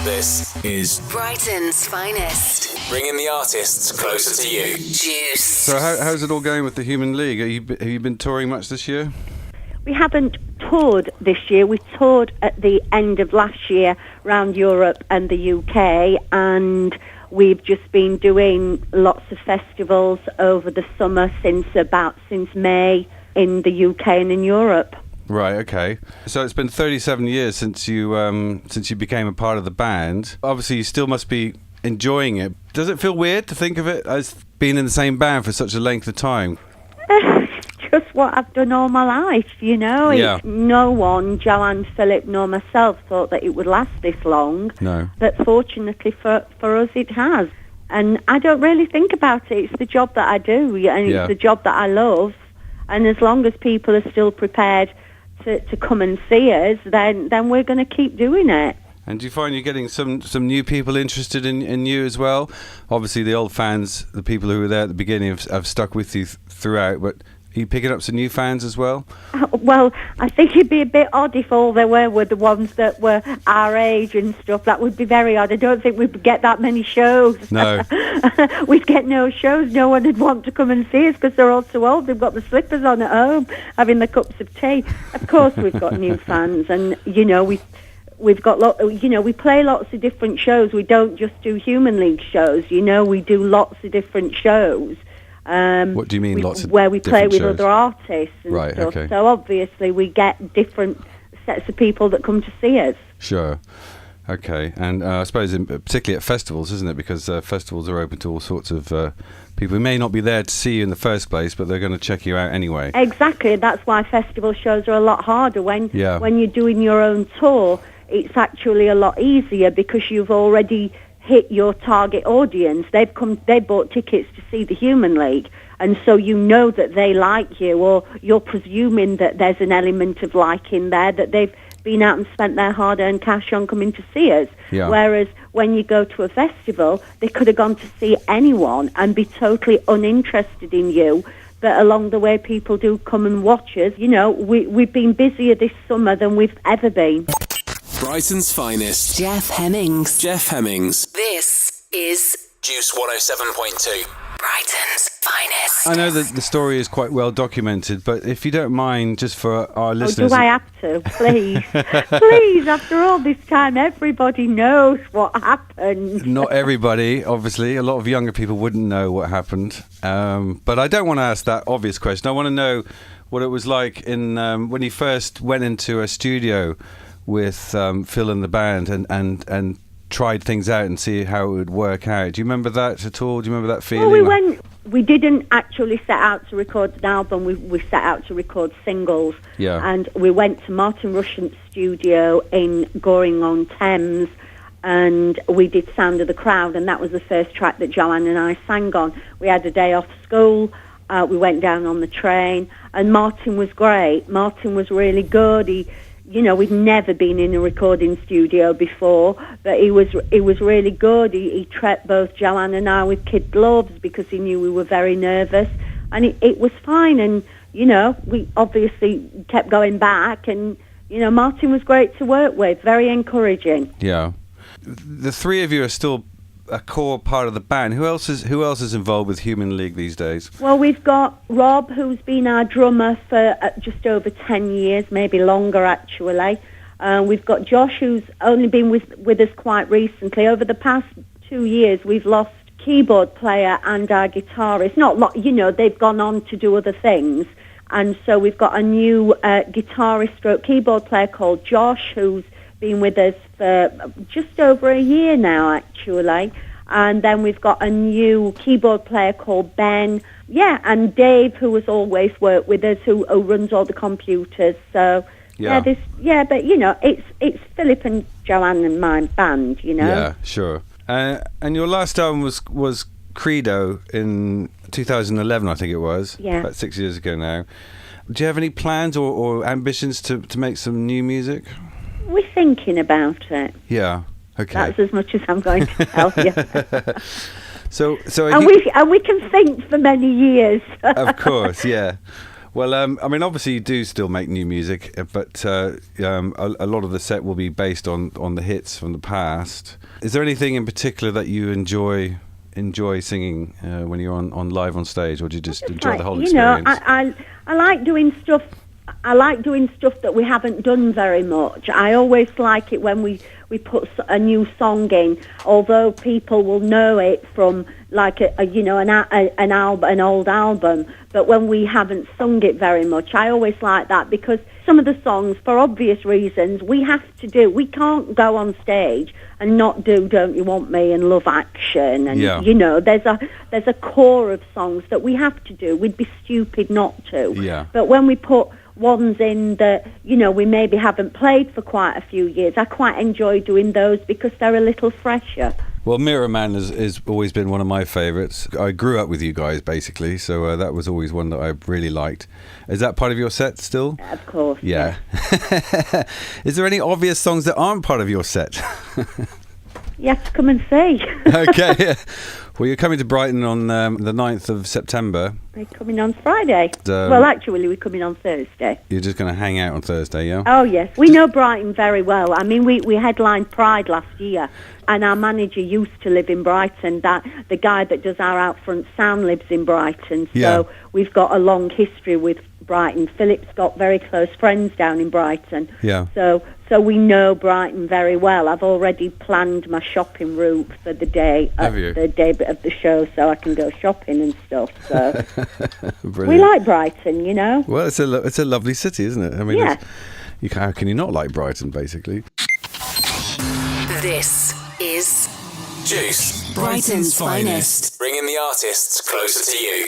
This is Brighton's Finest. bringing the artists closer to you. Juice. So how's it all going with the Human League? Have you been touring much this year? We haven't toured this year. We toured at the end of last year around Europe and the UK, and we've just been doing lots of festivals over the summer since May in the UK and in Europe. Right, okay. So it's been 37 years since you became a part of the band. Obviously, you still must be enjoying it. Does it feel weird to think of it as being in the same band for such a length of time? Just what I've done all my life, you know. Yeah. No one, Joanne, Philip, nor myself, thought that it would last this long. No. But fortunately for us, it has. And I don't really think about it. It's the job that I do, and Yeah. it's the job that I love. And as long as people are still prepared to come and see us, then we're going to keep doing it. And do you find you're getting some new people interested in you as well? Obviously, the old fans, the people who were there at the beginning, have stuck with you throughout, but are you picking up some new fans as well? Well, I think it'd be a bit odd if all there were the ones that were our age and stuff. That would be very odd. I don't think we'd get that many shows. No. We'd get no shows. No one would want to come and see us because they're all too old. They've got the slippers on at home, having the cups of tea. Of course, we've got new fans, and we've got we play lots of different shows. We don't just do Human League shows. We do lots of different shows. What do you mean, lots of where we play with shows? other artists and Right, stuff. okay. So obviously we get different sets of people that come to see us. Sure. Okay. And I suppose particularly at festivals, isn't it? Because festivals are open to all sorts of people who may not be there to see you in the first place, but they're going to check you out anyway. Exactly. That's why festival shows are a lot harder. When you're doing your own tour, it's actually a lot easier because you've already hit your target audience. They bought tickets to see the Human League, and so you know that they like you, or you're presuming that there's an element of liking there, that they've been out and spent their hard-earned cash on coming to see us. Yeah. Whereas when you go to a festival, they could have gone to see anyone and be totally uninterested in you. But along the way, people do come and watch us. We've been busier this summer than we've ever been. Brighton's Finest. Jeff Hemmings. Jeff Hemmings. This is Juice 107.2. Brighton's Finest. I know that the story is quite well documented, but if you don't mind, just for our listeners... Do I have to? Please. Please, after all this time, everybody knows what happened. Not everybody, obviously. A lot of younger people wouldn't know what happened. But I don't want to ask that obvious question. I want to know what it was like when you first went into a studio with Phil and the band and tried things out and see how it would work out. Do you remember that at all? Do you remember that feeling? Well, we didn't actually set out to record an album. We set out to record singles. Yeah. And we went to Martin Rushent's studio in Goring-on-Thames, and we did Sound of the Crowd, and that was the first track that Joanne and I sang on. We had a day off school. We went down on the train, and Martin was great. Martin was really good. We'd never been in a recording studio before, but he was really good. He treated both Joanne and I with kid gloves because he knew we were very nervous, and it was fine. And we obviously kept going back, and Martin was great to work with, very encouraging. Yeah, the three of you are still a core part of the band. Who else is involved with Human League these days? Well, we've got Rob, who's been our drummer for just over 10 years, maybe longer actually. We've got Josh, who's only been with us quite recently. Over the past 2 years, we've lost keyboard player and our guitarist. They've gone on to do other things. And so we've got a new guitarist stroke keyboard player called Josh, who's been with us for just over a year now, actually. And then we've got a new keyboard player called Ben. Yeah, and Dave, who has always worked with us, who runs all the computers. So, but it's Philip and Joanne and my band, Yeah, sure. And your last album was Credo in 2011, I think it was. Yeah. About 6 years ago now. Do you have any plans or ambitions to make some new music? We're thinking about it. Yeah. Okay. That's as much as I'm going to tell you. So and we can think for many years. Of course, yeah. Well, I mean, obviously you do still make new music, but a lot of the set will be based on the hits from the past. Is there anything in particular that you enjoy singing when you're on live on stage, or do you just enjoy the whole experience? I like doing stuff. I like doing stuff that we haven't done very much. I always like it when we put a new song in, although people will know it from like an old album. But when we haven't sung it very much, I always like that, because some of the songs, for obvious reasons, we have to do. We can't go on stage and not do "Don't You Want Me" and "Love Action," and there's a core of songs that we have to do. We'd be stupid not to. Yeah. But when we put ones in that we maybe haven't played for quite a few years, I quite enjoy doing those because they're a little fresher. Well, Mirror Man has always been one of my favourites. I grew up with you guys, basically, so that was always one that I really liked. Is that part of your set still? Of course. Yeah. Is there any obvious songs that aren't part of your set? You have to come and see. Okay. Well, you're coming to Brighton on the 9th of September. We're coming on Friday. Well, actually, we're coming on Thursday. You're just going to hang out on Thursday, yeah? Oh, yes. We know Brighton very well. I mean, we headlined Pride last year, and our manager used to live in Brighton. The guy that does our out front sound lives in Brighton. So we've got a long history with Brighton. Philip's got very close friends down in Brighton. Yeah. So we know Brighton very well. I've already planned my shopping route for the day of the show, so I can go shopping and stuff. So we like Brighton, Well, it's a lovely city, isn't it? I mean, how can you not like Brighton, basically? This is Juice. Brighton's Finest. Bringing the artists closer to you.